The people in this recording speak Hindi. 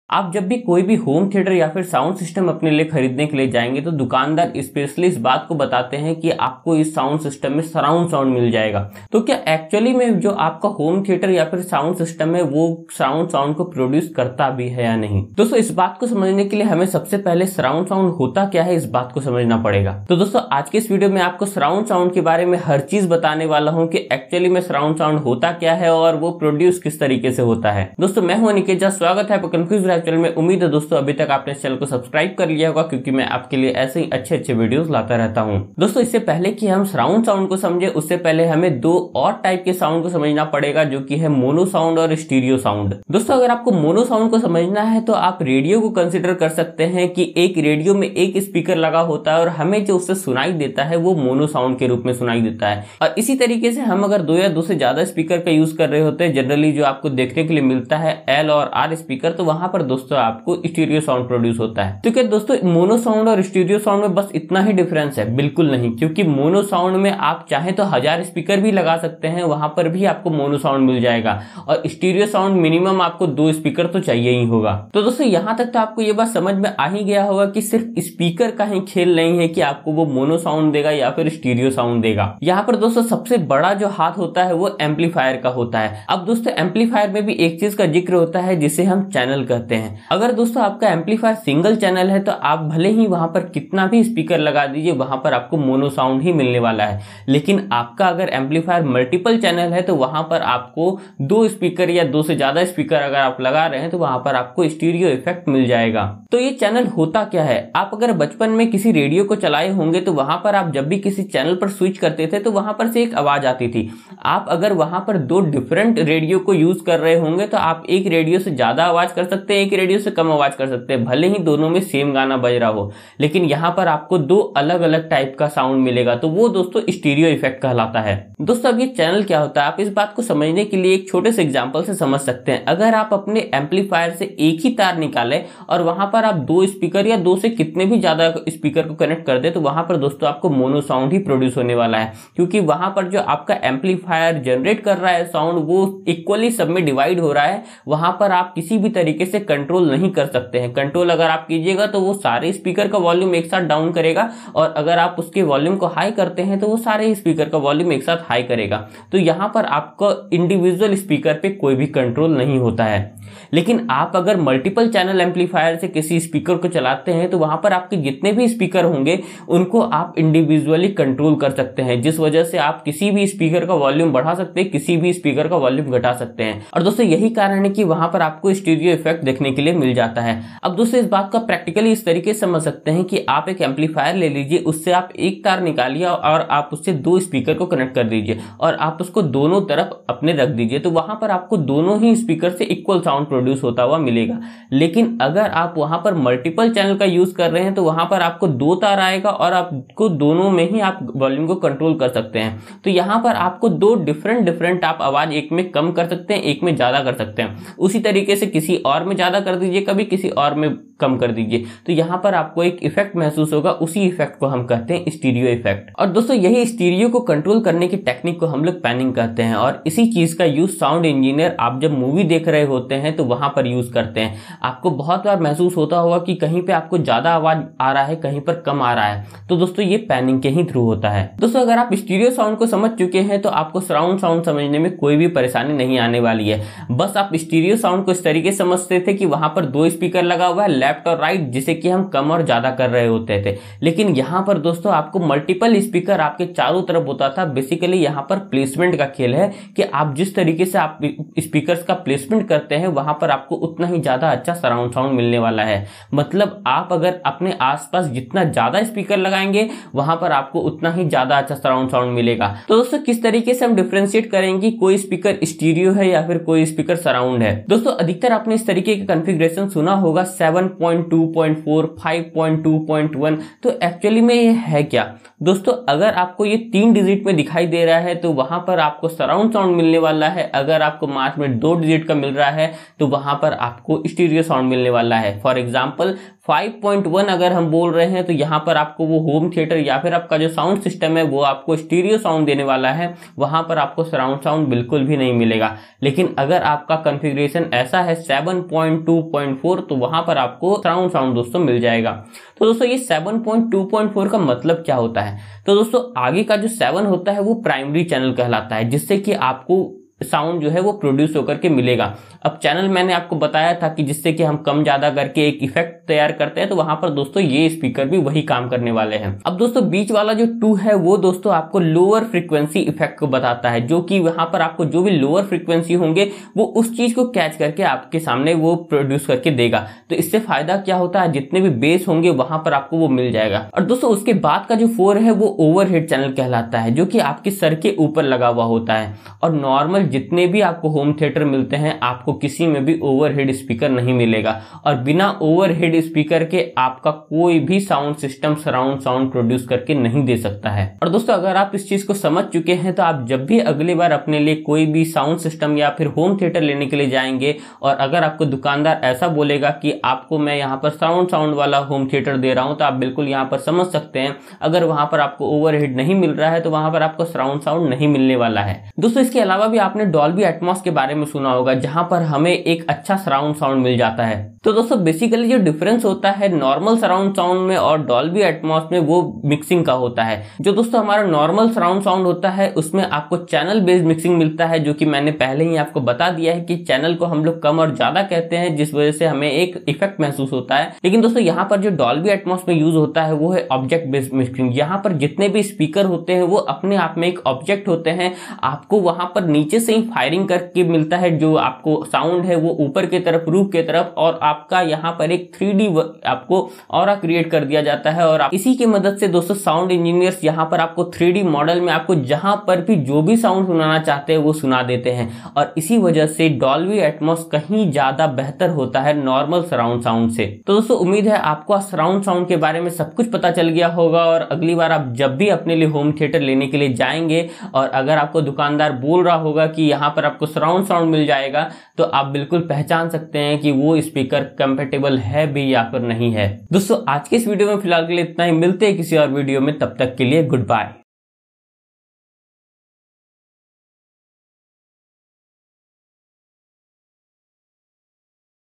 आप जब भी कोई भी होम थिएटर या फिर साउंड सिस्टम अपने लिए खरीदने के लिए जाएंगे तो दुकानदार स्पेशली इस बात को बताते हैं कि आपको इस साउंड सिस्टम में सराउंड साउंड मिल जाएगा। तो क्या एक्चुअली में जो आपका होम थिएटर या फिर साउंड सिस्टम है वो सराउंड साउंड को प्रोड्यूस करता भी है या नहीं? दोस्तों इस बात को समझने के लिए हमें सबसे पहले सराउंड साउंड होता क्या है इस बात को समझना पड़ेगा। तो दोस्तों आज के इस वीडियो में आपको सराउंड साउंड के बारे में हर चीज बताने वाला हूँ कि एक्चुअली में सराउंड साउंड होता क्या है और वो प्रोड्यूस किस तरीके से होता है। दोस्तों मैं हूं अनिकेत झा, स्वागत है आपका कंफ्यूज लाइफ चैनल में। उम्मीद है दोस्तों अभी तक आपने इस चैनल को सब्सक्राइब कर लिया होगा क्योंकि मैं आपके लिए ऐसे ही अच्छे वीडियोस लाता रहता हूं। दोस्तों इससे पहले कि हम सराउंड साउंड को समझे उससे पहले हमें दो और टाइप के साउंड को समझना पड़ेगा जो कि है मोनो साउंड और स्टीरियो साउंड। दोस्तों अगर आपको मोनो साउंड को समझना है तो आप रेडियो को कंसिडर कर सकते हैं कि एक रेडियो में एक स्पीकर लगा होता है और हमें जो उससे सुनाई देता है वो मोनो साउंड के रूप में सुनाई देता है। और इसी तरीके से हम अगर दो या दो से ज्यादा स्पीकर का यूज कर रहे होते हैं, जनरली जो आपको देखने के लिए मिलता है एल और आर स्पीकर, तो वहां पर दोस्तों आपको स्टीरियो साउंड प्रोड्यूस होता है। तो क्या दोस्तों मोनो साउंड और स्टीरियो साउंड में बस इतना ही डिफरेंस है? बिल्कुल नहीं, क्योंकि मोनो साउंड में आप चाहे तो 1000 स्पीकर भी लगा सकते हैं, वहां पर भी आपको मोनो साउंड मिल जाएगा। और स्टीरियो साउंड मिनिमम आपको 2 स्पीकर तो चाहिए ही होगा। तो दोस्तों यहां तक तो आपको ये बात समझ में आ ही गया होगा कि सिर्फ स्पीकर का ही खेल नहीं है कि आपको वो मोनो साउंड देगा या फिर स्टीरियो साउंड देगा। यहाँ पर दोस्तों सबसे बड़ा जो हाथ होता है वो एम्पलीफायर का होता है। अब दोस्तों एम्पलीफायर में भी एक चीज का जिक्र होता है जिसे हम चैनल कहते हैं। अगर दोस्तों आपका एम्पलीफायर सिंगल चैनल है तो आप भले ही वहां पर कितना भी स्पीकर लगा दीजिए, वहां पर आपको मोनो साउंड ही मिलने वाला है। लेकिन आपका अगर एम्पलीफायर मल्टीपल चैनल है तो वहां पर आपको 2 स्पीकर या 2 से ज्यादा स्पीकर अगर आप लगा रहे हैं तो वहां पर आपको स्टीरियो इफेक्ट मिल जाएगा। तो ये चैनल होता क्या है? आप अगर बचपन में किसी रेडियो को चलाए होंगे तो वहां पर आप जब भी किसी चैनल पर स्विच करते थे तो वहां पर से एक आवाज आती थी। आप अगर वहां पर 2 डिफरेंट रेडियो को यूज कर रहे होंगे तो आप एक रेडियो से ज्यादा आवाज कर सकते हैं, एक रेडियो से कम आवाज कर सकते हैं, भले ही दोनों में सेम गाना बज रहा हो, लेकिन यहां पर आपको 2 अलग अलग टाइप का साउंड मिलेगा। तो वो दोस्तों स्टीरियो इफेक्ट कहलाता है। दोस्तों अब ये चैनल क्या होता है आप इस बात को समझने के लिए एक छोटे से एग्जांपल से समझ सकते हैं। अगर आप अपने एम्पलीफायर से एक ही तार निकाले और वहां पर आप 2 स्पीकर या 2 से कितने भी ज्यादा स्पीकर को कनेक्ट कर दे तो वहां पर दोस्तों आपको मोनो साउंड ही प्रोड्यूस होने वाला है, क्योंकि वहां पर जो आपका एम्पलीफायर जनरेट कर रहा है साउंड वो इक्वली सब में डिवाइड हो रहा है। वहां पर आप किसी भी तरीके से कंट्रोल नहीं कर सकते हैं। कंट्रोल अगर आप कीजिएगा तो वो सारे स्पीकर का वॉल्यूम एक साथ डाउन करेगा और अगर आप उसके वॉल्यूम को हाई करते हैं तो वो सारे स्पीकर का वॉल्यूम एक साथ हाई करेगा। तो यहां पर आपको इंडिविजुअल स्पीकर पे कोई भी कंट्रोल नहीं होता है। लेकिन आप अगर मल्टीपल चैनल एम्पलीफायर से किसी स्पीकर को चलाते हैं तो वहां पर आपके जितने भी स्पीकर होंगे उनको आप इंडिविजुअली कंट्रोल कर सकते हैं, जिस वजह से आप किसी भी स्पीकर का वॉल्यूम बढ़ा सकते हैं, किसी भी स्पीकर का वॉल्यूम घटा सकते हैं। और दोस्तों यही कारण है कि वहां पर आपको स्टीरियो इफेक्ट देखने के लिए मिल जाता है। अब दोस्तों इस बात को प्रैक्टिकली इस तरीके से समझ सकते हैं कि आप एक एम्पलीफायर ले लीजिए, उससे आप एक तार निकालिए और आप उससे 2 स्पीकर को कनेक्ट कर दीजिए और आप उसको दोनों तरफ अपने रख दीजिए, तो वहां पर आपको दोनों ही स्पीकर से इक्वल साउंड प्रोड्यूस होता हुआ मिलेगा। लेकिन अगर आप वहां पर मल्टीपल चैनल का यूज कर रहे हैं तो वहां पर आपको 2 तार आएगा और आपको दोनों में ही आप वॉल्यूम को कंट्रोल कर सकते हैं। तो यहां पर आपको 2 डिफरेंट आप आवाज एक में कम कर सकते हैं, एक में ज्यादा कर सकते हैं। उसी तरीके से किसी और में ज्यादा कर दीजिए, कभी किसी और में कम कर दीजिए, तो यहां पर आपको एक इफेक्ट महसूस होगा। उसी इफेक्ट को हम कहते हैं स्टीरियो इफेक्ट। और दोस्तों यही स्टीरियो को कंट्रोल करने की टेक्निक को हम लोग पैनिंग कहते हैं और इसी चीज का यूज साउंड इंजीनियर आप जब मूवी देख रहे होते हैं तो वहां पर यूज करते हैं। आपको बहुत बार महसूस होता होगा कि कहीं पे आपको ज्यादा आवाज आ रहा है, कहीं पर कम आ रहा है, तो दोस्तों ये पैनिंग के ही थ्रू होता है। दोस्तों अगर आप स्टीरियो साउंड को समझ चुके हैं तो आपको सराउंड साउंड समझने में कोई भी परेशानी नहीं आने वाली है। बस आप स्टीरियो साउंड को इस तरीके से समझते थे कि वहां पर 2 स्पीकर लगा हुआ है लेफ्ट और राइट, जिसे कि हम कम और ज्यादा कर रहे होते थे। लेकिन यहां पर दोस्तों आपको मल्टीपल स्पीकर आपके चारों तरफ होता था। बेसिकली यहां पर प्लेसमेंट का खेल है कि आप जिस तरीके से आप स्पीकर्स का प्लेसमेंट करते हैं वहां पर आपको उतना ही ज्यादा अच्छा सराउंड साउंड मिलने वाला है। मतलब आप अगर अपने आसपास जितना ज्यादा स्पीकर लगाएंगे वहां पर आपको उतना ही ज्यादा अच्छा सराउंड साउंड मिलेगा। तो दोस्तों किस तरीके से हम डिफरेंशिएट करेंगे कोई स्पीकर स्टीरियो है या फिर कोई स्पीकर सराउंड है? दोस्तों अधिकतर आपने इस तरीके का कॉन्फ़िगरेशन सुना होगा 7.2.4, 5.2.1। तो एक्चुअली में ये है क्या? दोस्तों अगर आपको ये 3 डिजिट में दिखाई दे रहा है तो वहां पर आपको सराउंड साउंड मिलने वाला है। अगर आपको मार्च में 2 डिजिट का मिल रहा है तो वहां पर आपको स्टीरियो साउंड मिलने वाला है। फॉर एग्जांपल 5.1 अगर हम बोल रहे हैं तो यहाँ पर आपको वो होम थिएटर या फिर आपका जो साउंड सिस्टम है वो आपको स्टीरियो साउंड देने वाला है, वहां पर आपको सराउंड साउंड बिल्कुल भी नहीं मिलेगा। लेकिन अगर आपका कॉन्फ़िगरेशन ऐसा है 7.2.4 तो वहां पर आपको सराउंड साउंड दोस्तों मिल जाएगा। तो दोस्तों ये 7.2.4 का मतलब क्या होता है? तो दोस्तों आगे का जो 7 होता है वो प्राइमरी चैनल कहलाता है, जिससे कि आपको साउंड जो है वो प्रोड्यूस होकर के मिलेगा। अब चैनल मैंने आपको बताया था कि जिससे कि हम कम ज्यादा करके एक इफेक्ट तैयार करते हैं, तो वहां पर दोस्तों ये स्पीकर भी वही काम करने वाले हैं। अब दोस्तों बीच वाला जो 2 है वो दोस्तों आपको लोअर फ्रीक्वेंसी इफेक्ट को बताता है, जो कि वहां पर आपको जो भी लोअर फ्रीक्वेंसी होंगे वो उस चीज को कैच करके आपके सामने वो प्रोड्यूस करके देगा। तो इससे फायदा क्या होता है, जितने भी बेस होंगे वहां पर आपको वो मिल जाएगा। और दोस्तों उसके बाद का जो 4 है वो ओवरहेड चैनल कहलाता है, जो कि आपके सर के ऊपर लगा हुआ होता है। और नॉर्मल जितने भी आपको होम थिएटर मिलते हैं आपको किसी में भी ओवरहेड स्पीकर नहीं मिलेगा, और बिना ओवरहेड स्पीकर के आपका कोई भी sound system surround sound produce करके नहीं दे सकता है। और दोस्तों अगर आप इस चीज को समझ चुके हैं तो आप जब भी अगली बार अपने लिए कोई भी साउंड सिस्टम या फिर होम थिएटर लेने के लिए जाएंगे और अगर आपको दुकानदार ऐसा बोलेगा कि आपको मैं यहाँ पर साउंड वाला होम थिएटर दे रहा हूं, तो आप बिल्कुल यहाँ पर समझ सकते हैं अगर वहां पर आपको ओवरहेड नहीं मिल रहा है तो वहां पर आपको सराउंड साउंड नहीं मिलने वाला है। दोस्तों इसके अलावा भी आपने डॉल्बी एटमॉस के बारे में सुना होगा, जहां पर हमें एक अच्छा सराउंड साउंड मिल जाता है। तो दोस्तों बेसिकली जो डिफरेंस होता है नॉर्मल सराउंड साउंड में और डॉल्बी एटमॉस में वो मिक्सिंग का होता है। जो दोस्तों हमारा नॉर्मल सराउंड साउंड होता है उसमें आपको चैनल बेस्ड मिक्सिंग मिलता है, जो कि मैंने पहले ही आपको बता दिया है कि चैनल को हम लोग कम और ज्यादा कहते हैं, जिस वजह से हमें एक इफेक्ट महसूस होता है। लेकिन दोस्तों यहाँ पर जो डॉल्बी एटमॉस में यूज होता है वो है ऑब्जेक्ट बेस्ड मिक्सिंग। यहाँ पर जितने भी स्पीकर होते हैं वो अपने आप में एक ऑब्जेक्ट होते हैं, आपको वहां पर नीचे से ही फायरिंग करके मिलता है जो आपको साउंड है वो ऊपर की तरफ रूफ की तरफ, और आपका यहाँ पर एक 3D आपको ऑरा क्रिएट कर दिया जाता है। और इसी की मदद से दोस्तों साउंड इंजीनियर्स यहाँ पर आपको 3D मॉडल में आपको जहां पर भी जो भी साउंड सुनाना चाहते हैं वो सुना देते हैं। और इसी वजह से डॉल्बी एटमॉस कहीं ज्यादा बेहतर होता है नॉर्मल सराउंड साउंड से। तो दोस्तों उम्मीद है आपको सराउंड साउंड के बारे में सब कुछ पता चल गया होगा, और अगली बार आप जब भी अपने लिए होम थिएटर लेने के लिए जाएंगे और अगर आपको दुकानदार बोल रहा होगा कि यहाँ पर आपको सराउंड साउंड मिल जाएगा, तो आप बिल्कुल पहचान सकते हैं कि वो स्पीकर कंपैटिबल है भी या फिर नहीं है। दोस्तों आज के इस वीडियो में फिलहाल के लिए इतना ही, मिलते हैं किसी और वीडियो में, तब तक के लिए गुड बाय।